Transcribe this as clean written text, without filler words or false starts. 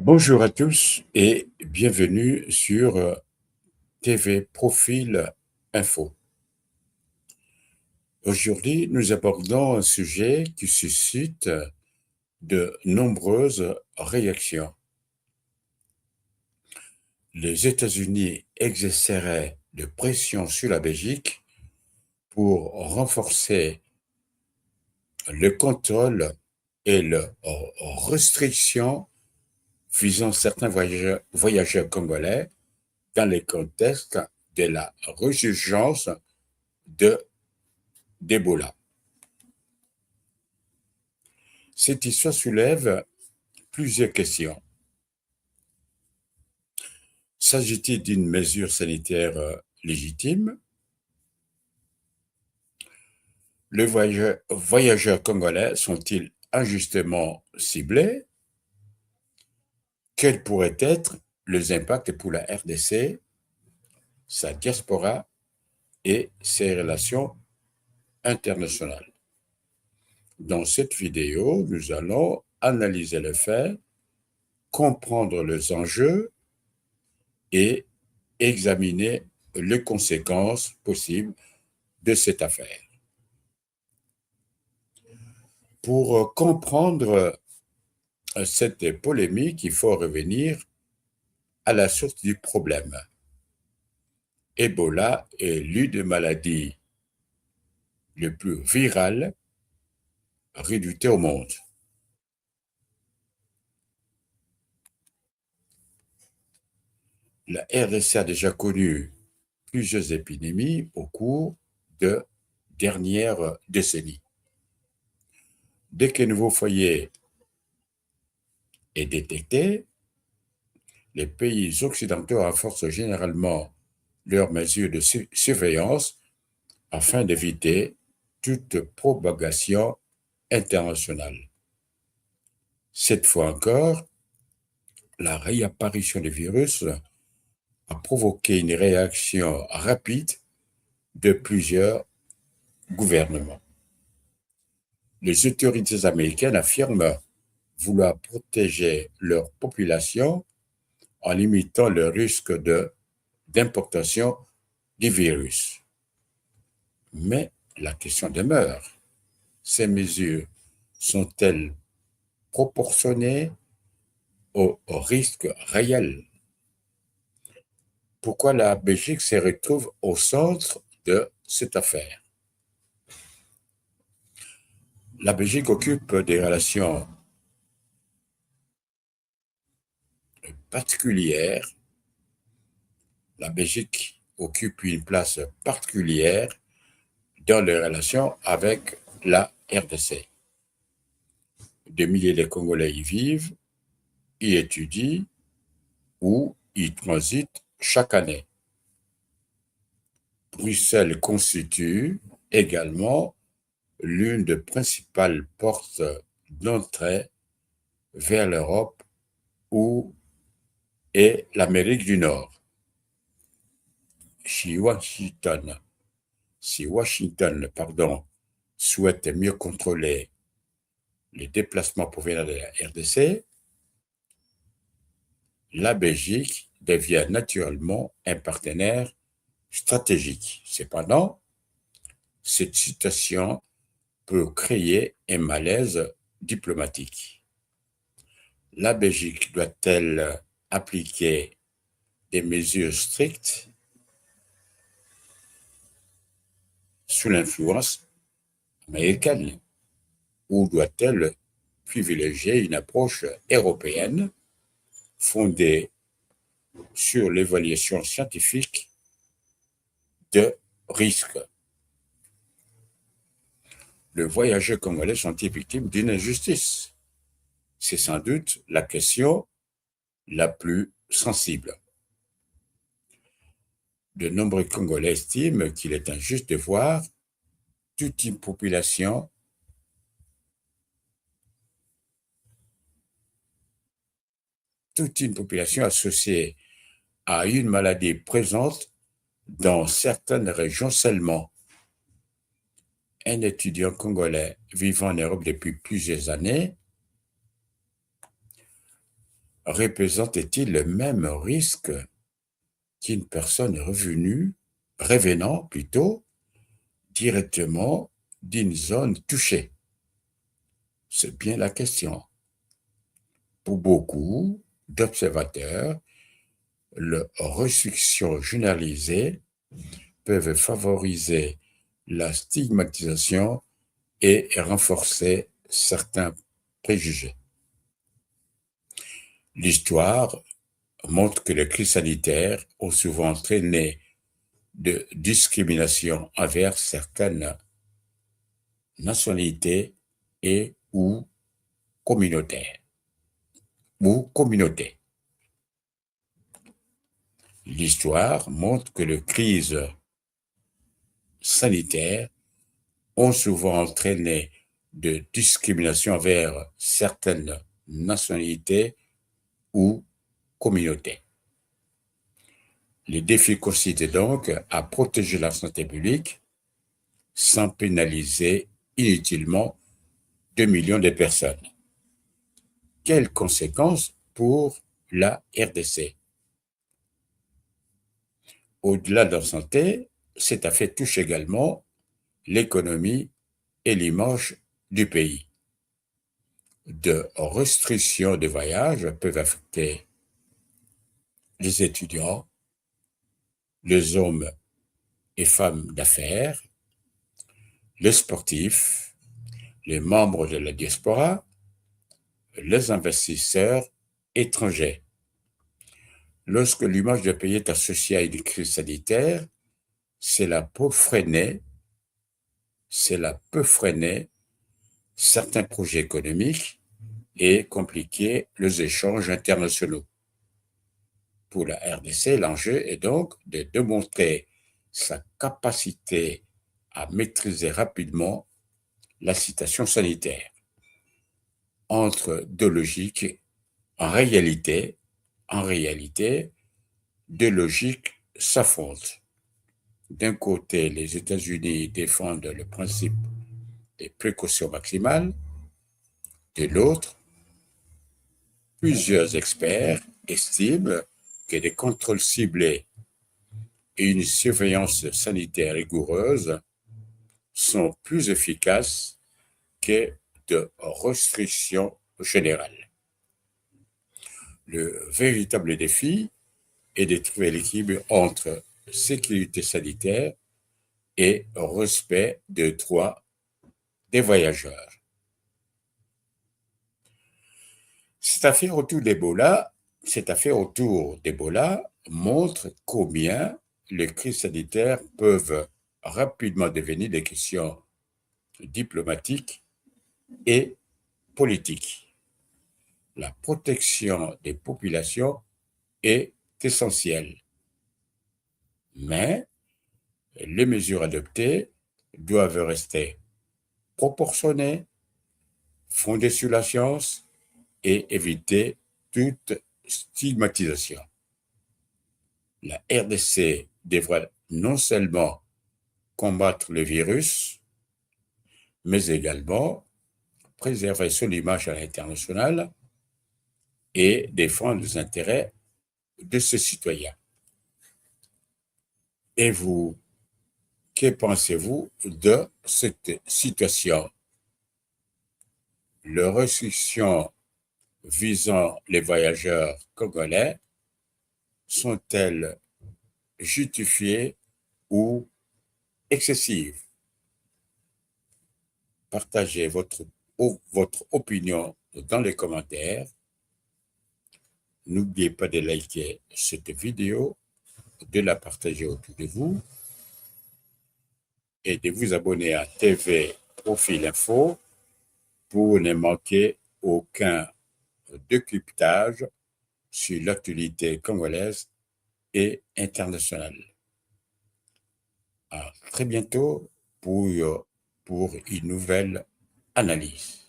Bonjour à tous et bienvenue sur TV Profil Info. Aujourd'hui, nous abordons un sujet qui suscite de nombreuses réactions. Les États-Unis exerceraient de pression sur la Belgique pour renforcer le contrôle et la restriction visant certains voyageurs congolais dans le contexte de la résurgence de d'Ebola. Cette histoire soulève plusieurs questions. S'agit-il d'une mesure sanitaire légitime? Les voyageurs congolais sont-ils injustement ciblés? Quels pourraient être les impacts pour la RDC, sa diaspora et ses relations internationales? Dans cette vidéo, nous allons analyser les faits, comprendre les enjeux et examiner les conséquences possibles de cette affaire. Pour comprendre cette polémique, il faut revenir à la source du problème. Ebola est l'une des maladies les plus virales redoutées au monde. La RDC a déjà connu plusieurs épidémies au cours de dernières décennies. Dès qu'un nouveau foyer est détecté, les pays occidentaux renforcent généralement leurs mesures de surveillance afin d'éviter toute propagation internationale. Cette fois encore, la réapparition du virus a provoqué une réaction rapide de plusieurs gouvernements. Les autorités américaines affirment vouloir protéger leur population en limitant le risque d'importation du virus. Mais la question demeure, ces mesures sont-elles proportionnées au risque réel? Pourquoi la Belgique se retrouve au centre de cette affaire? La Belgique occupe des relations particulières. La Belgique occupe une place particulière dans les relations avec la RDC. Des milliers de Congolais y vivent, y étudient ou y transitent chaque année. Bruxelles constitue également l'une des principales portes d'entrée vers l'Europe et l'Amérique du Nord. Si Washington souhaite mieux contrôler les déplacements provenant de la RDC, la Belgique devient naturellement un partenaire stratégique. Cependant, cette situation peut créer un malaise diplomatique. La Belgique doit-elle appliquer des mesures strictes sous l'influence américaine ou doit-elle privilégier une approche européenne fondée sur l'évaluation scientifique de risques? Les voyageurs congolais sont-ils victimes d'une injustice? C'est sans doute la question la plus sensible. De nombreux Congolais estiment qu'il est injuste de voir toute une population associée à une maladie présente dans certaines régions seulement. Un étudiant congolais vivant en Europe depuis plusieurs années représente-t-il le même risque qu'une personne revenant plutôt directement d'une zone touchée? C'est bien la question. Pour beaucoup d'observateurs, les restrictions généralisées peuvent favoriser la stigmatisation et renforcer certains préjugés. L'histoire montre que les crises sanitaires ont souvent entraîné de discrimination envers certaines nationalités et ou communautés. L'histoire montre que les crises sanitaires ont souvent entraîné de discrimination envers certaines nationalités ou communautés. Les défis consistent donc à protéger la santé publique sans pénaliser inutilement 2 millions de personnes. Quelles conséquences pour la RDC? Au-delà de la santé, cette affaire touche également l'économie et l'image du pays. De restrictions de voyage peuvent affecter les étudiants, les hommes et femmes d'affaires, les sportifs, les membres de la diaspora, les investisseurs étrangers. Lorsque l'image du pays est associée à une crise sanitaire, cela peut freiner certains projets économiques et compliquer les échanges internationaux. Pour la RDC, l'enjeu est donc de démontrer sa capacité à maîtriser rapidement la situation sanitaire. Entre deux logiques, en réalité, deux logiques s'affrontent. D'un côté, les États-Unis défendent le principe des précautions maximales. De l'autre, plusieurs experts estiment que des contrôles ciblés et une surveillance sanitaire rigoureuse sont plus efficaces que de restrictions générales. Le véritable défi est de trouver l'équilibre entre sécurité sanitaire et respect des droits des voyageurs. Cette affaire autour d'Ebola montre combien les crises sanitaires peuvent rapidement devenir des questions diplomatiques et politiques. La protection des populations est essentielle, mais les mesures adoptées doivent rester proportionnées, fondées sur la science et éviter toute stigmatisation. La RDC devra non seulement combattre le virus, mais également préserver son image à l'international et défendre les intérêts de ses citoyens. Et vous, que pensez-vous de cette situation? Les restrictions visant les voyageurs congolais sont-elles justifiées ou excessives? Partagez votre opinion dans les commentaires. N'oubliez pas de liker cette vidéo, de la partager autour de vous et de vous abonner à TV Profil Info pour ne manquer aucun décryptage sur l'actualité congolaise et internationale. À très bientôt pour une nouvelle analyse.